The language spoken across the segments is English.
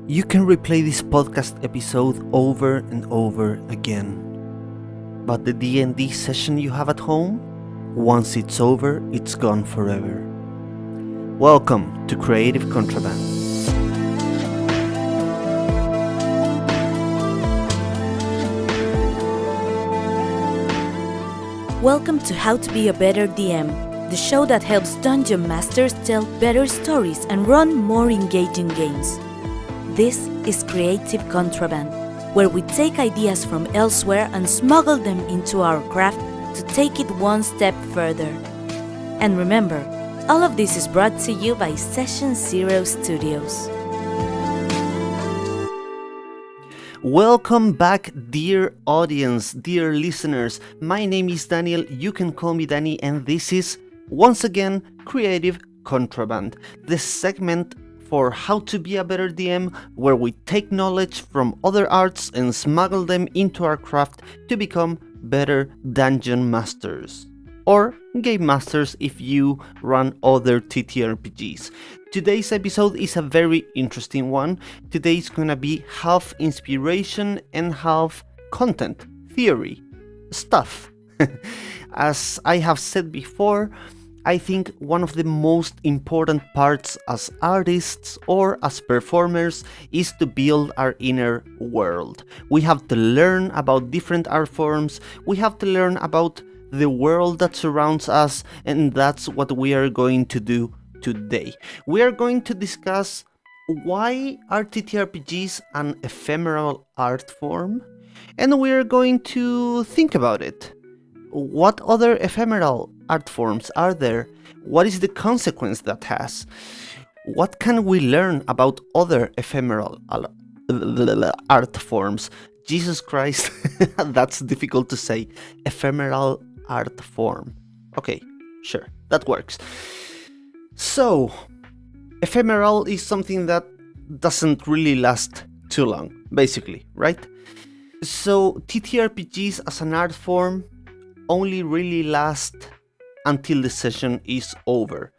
You can replay this podcast episode over and over again. But the D&D session you have at home, once it's over, it's gone forever. Welcome to Creative Contraband. Welcome to How to Be a Better DM, the show that helps dungeon masters tell better stories and run more engaging games. This is Creative Contraband, where we take ideas from elsewhere and smuggle them into our craft to take it one step further. And remember, all of this is brought to you by Session Zero Studios. Welcome back, dear audience, dear listeners. My name is Daniel, you can call me Danny, and this is, once again, Creative Contraband, the segment for how to be a better DM, where we take knowledge from other arts and smuggle them into our craft to become better dungeon masters. Or game masters if you run other TTRPGs. Today's episode is a very interesting one. Today is gonna be half inspiration and half content, theory, stuff. As I have said before, I think one of the most important parts as artists or as performers is to build our inner world. We have to learn about different art forms, we have to learn about the world that surrounds us, and that's what we are going to do today. We are going to discuss why are TTRPGs an ephemeral art form, and we are going to think about it. What other ephemeral art forms are there? What is the consequence that has? What can we learn about other ephemeral art forms? Jesus Christ, that's difficult to say. Ephemeral art form. Okay, sure, that works. So, ephemeral is something that doesn't really last too long, basically, right? So, TTRPGs as an art form only really last until the session is over,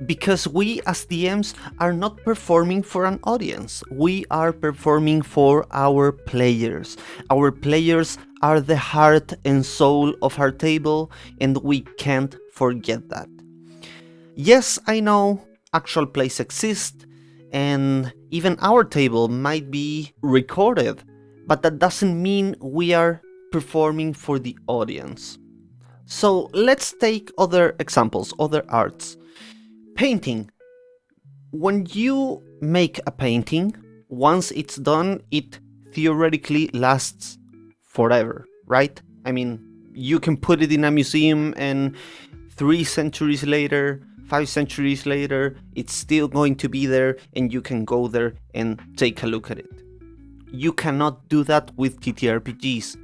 because we as DMs are not performing for an audience, we are performing for our players. Our players are the heart and soul of our table, and we can't forget that. Yes, I know actual plays exist, and even our table might be recorded, but that doesn't mean we are performing for the audience. So let's take other examples, other arts. Painting. When you make a painting, once it's done, it theoretically lasts forever, right? I mean, you can put it in a museum and 3 centuries later, 5 centuries later, it's still going to be there and you can go there and take a look at it. You cannot do that with TTRPGs.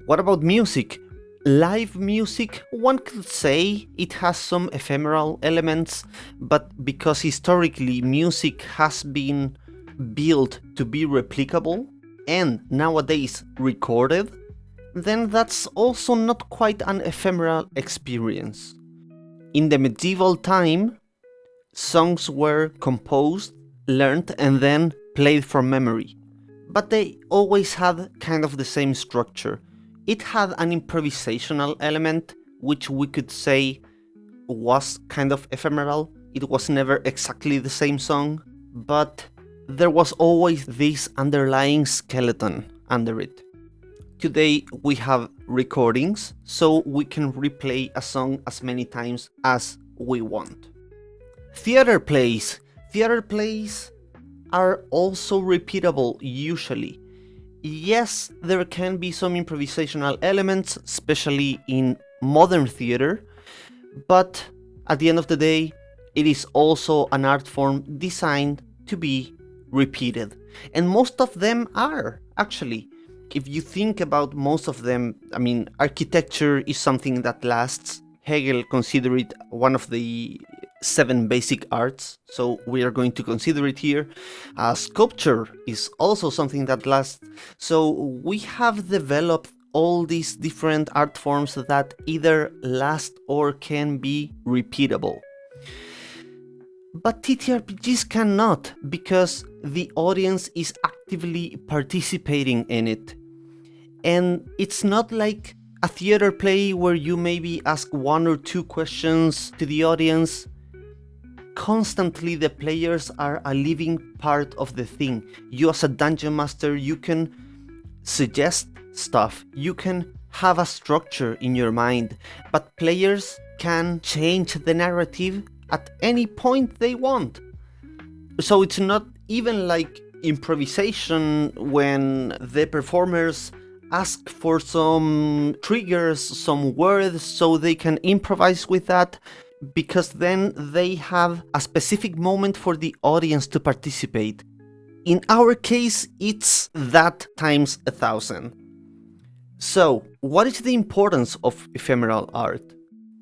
What about music? Live music, one could say it has some ephemeral elements, but because historically music has been built to be replicable and nowadays recorded, then that's also not quite an ephemeral experience. In the medieval time, songs were composed, learned, and then played from memory, but they always had kind of the same structure. It had an improvisational element, which we could say was kind of ephemeral. It was never exactly the same song, but there was always this underlying skeleton under it. Today we have recordings, so we can replay a song as many times as we want. Theater plays. Theater plays are also repeatable usually. Yes, there can be some improvisational elements, especially in modern theater, but at the end of the day, it is also an art form designed to be repeated. And most of them are, actually. If you think about most of them, I mean, architecture is something that lasts. Hegel considered it one of the 7 basic arts, so we are going to consider it here. Sculpture is also something that lasts. So we have developed all these different art forms that either last or can be repeatable. But TTRPGs cannot, because the audience is actively participating in it. And it's not like a theater play where you maybe ask 1 or 2 questions to the audience. Constantly the players are a living part of the thing. You as a dungeon master, you can suggest stuff, you can have a structure in your mind, but players can change the narrative at any point they want. So it's not even like improvisation when the performers ask for some triggers, some words, so they can improvise with that, because then they have a specific moment for the audience to participate. In our case, it's that times 1,000. So, what is the importance of ephemeral art?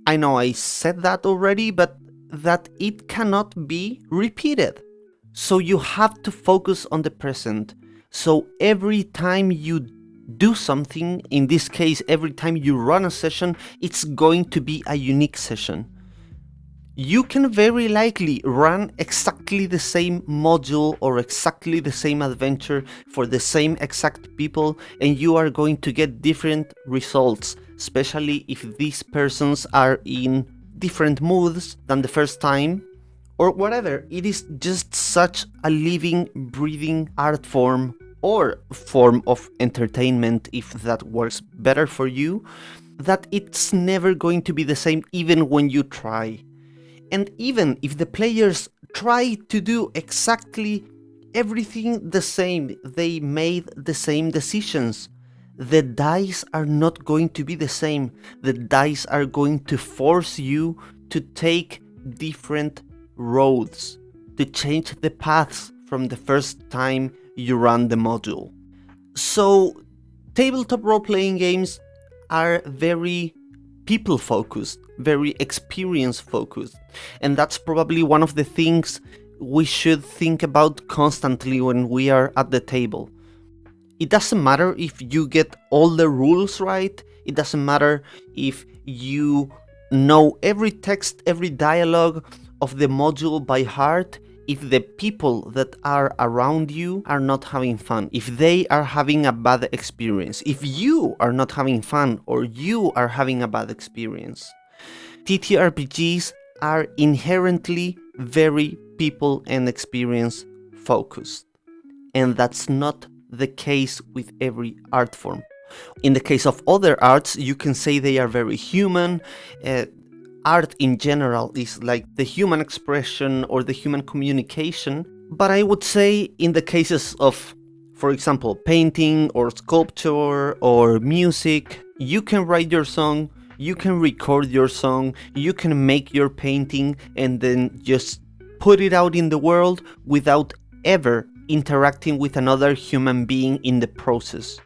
I know I said that already, but that it cannot be repeated. So you have to focus on the present. So every time you do something, in this case, every time you run a session, it's going to be a unique session. You can very likely run exactly the same module or exactly the same adventure for the same exact people, and you are going to get different results, especially if these persons are in different moods than the first time, or whatever. It is just such a living, breathing art form, or form of entertainment, if that works better for you, that it's never going to be the same even when you try. And even if the players try to do exactly everything the same, they made the same decisions, the dice are not going to be the same. The dice are going to force you to take different roads, to change the paths from the first time you run the module. So, tabletop role-playing games are very people-focused, very experience-focused, and that's probably one of the things we should think about constantly when we are at the table. It doesn't matter if you get all the rules right, it doesn't matter if you know every text, every dialogue of the module by heart, if the people that are around you are not having fun, if they are having a bad experience, if you are not having fun or you are having a bad experience. TTRPGs are inherently very people and experience focused, and that's not the case with every art form. In the case of other arts, you can say they are very human. Art in general is like the human expression or the human communication, but I would say in the cases of, for example, painting or sculpture or music, you can write your song, you can record your song, you can make your painting and then just put it out in the world without ever interacting with another human being in the process.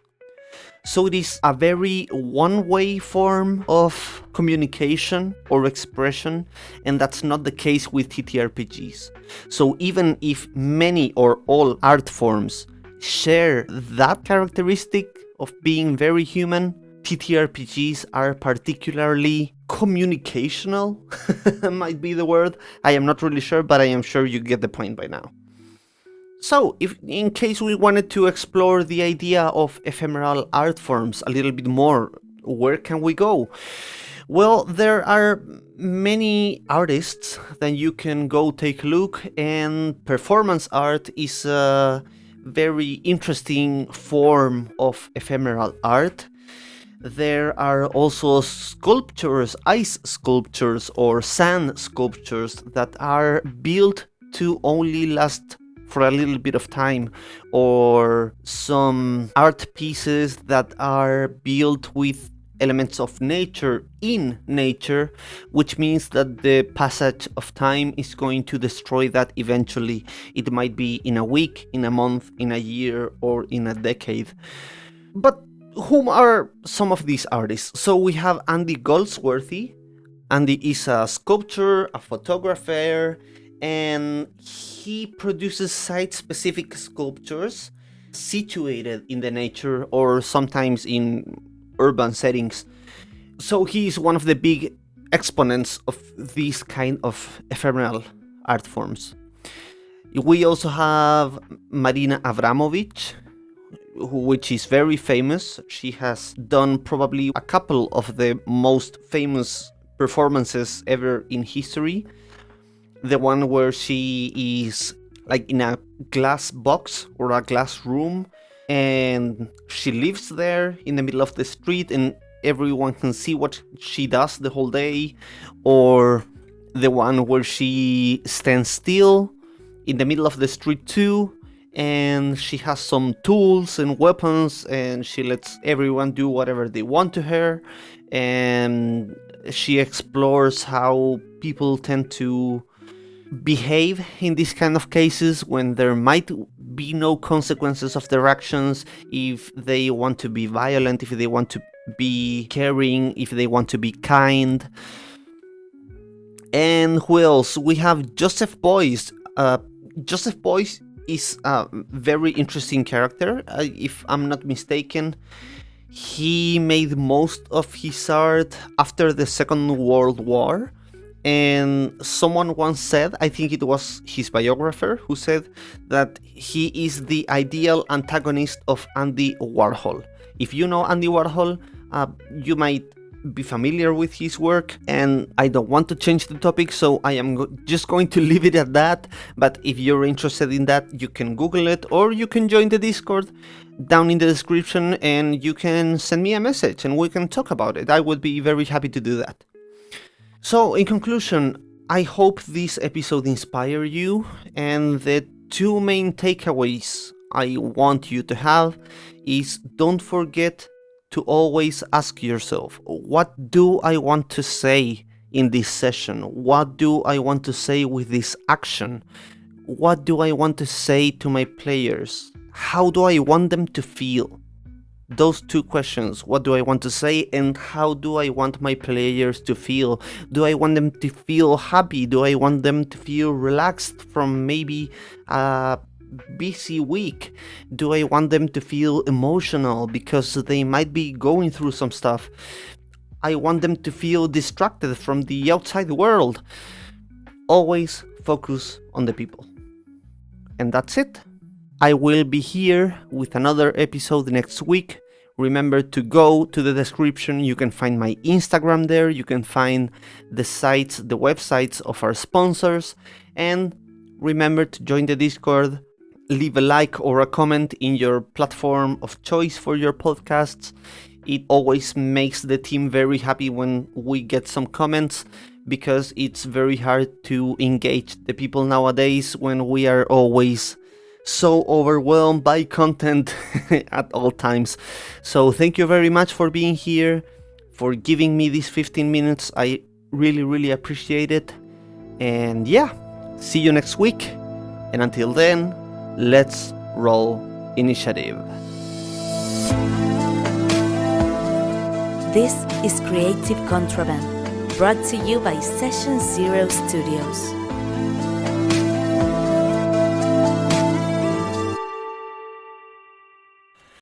So it is a very one-way form of communication or expression, and that's not the case with TTRPGs. So even if many or all art forms share that characteristic of being very human, TTRPGs are particularly communicational, might be the word. I am not really sure, but I am sure you get the point by now. So, if in case we wanted to explore the idea of ephemeral art forms a little bit more, where can we go? Well, there are many artists that you can go take a look, and performance art is a very interesting form of ephemeral art. There are also sculptures, ice sculptures or sand sculptures that are built to only last for a little bit of time, or some art pieces that are built with elements of nature in nature, which means that the passage of time is going to destroy that eventually. It might be in a week, in a month, in a year, or in a decade. But whom are some of these artists? So we have Andy Goldsworthy. Andy is a sculptor, a photographer, and he produces site-specific sculptures situated in the nature or sometimes in urban settings. So he is one of the big exponents of this kind of ephemeral Artforms. We also have Marina Abramovich, which is very famous. She has done probably a couple of the most famous performances ever in history. The one where she is like in a glass box or a glass room, and she lives there in the middle of the street and everyone can see what she does the whole day. Or the one where she stands still in the middle of the street too, and she has some tools and weapons and she lets everyone do whatever they want to her, and she explores how people tend to behave in these kind of cases when there might be no consequences of their actions, if they want to be violent, if they want to be caring, if they want to be kind. And who else? We have Joseph Boyce. Joseph Boyce is a very interesting character. If I'm not mistaken, he made most of his art after the Second World War. And someone once said, I think it was his biographer, who said that he is the ideal antagonist of Andy Warhol. If you know Andy Warhol, you might be familiar with his work, and I don't want to change the topic, so I am just going to leave it at that. But if you're interested in that, you can Google it, or you can join the Discord down in the description, and you can send me a message and we can talk about it. I would be very happy to do that. So, in conclusion, I hope this episode inspired you, and the two main takeaways I want you to have is, don't forget to always ask yourself, what do I want to say in this session? What do I want to say with this action? What do I want to say to my players? How do I want them to feel? Those two questions, what do I want to say and how do I want my players to feel? Do I want them to feel happy? Do I want them to feel relaxed from maybe a busy week? Do I want them to feel emotional because they might be going through some stuff? I want them to feel distracted from the outside world. Always focus on the people. And that's it. I will be here with another episode next week. Remember to go to the description. You can find my Instagram there. You can find the sites, the websites of our sponsors. And remember to join the Discord. Leave a like or a comment in your platform of choice for your podcasts. It always makes the team very happy when we get some comments, because it's very hard to engage the people nowadays when we are always so overwhelmed by content at all times. So thank you very much for being here, for giving me these 15 minutes. I really appreciate it. And yeah, see you next week. And until then, let's roll initiative. This is Creative Contraband, brought to you by Session Zero Studios.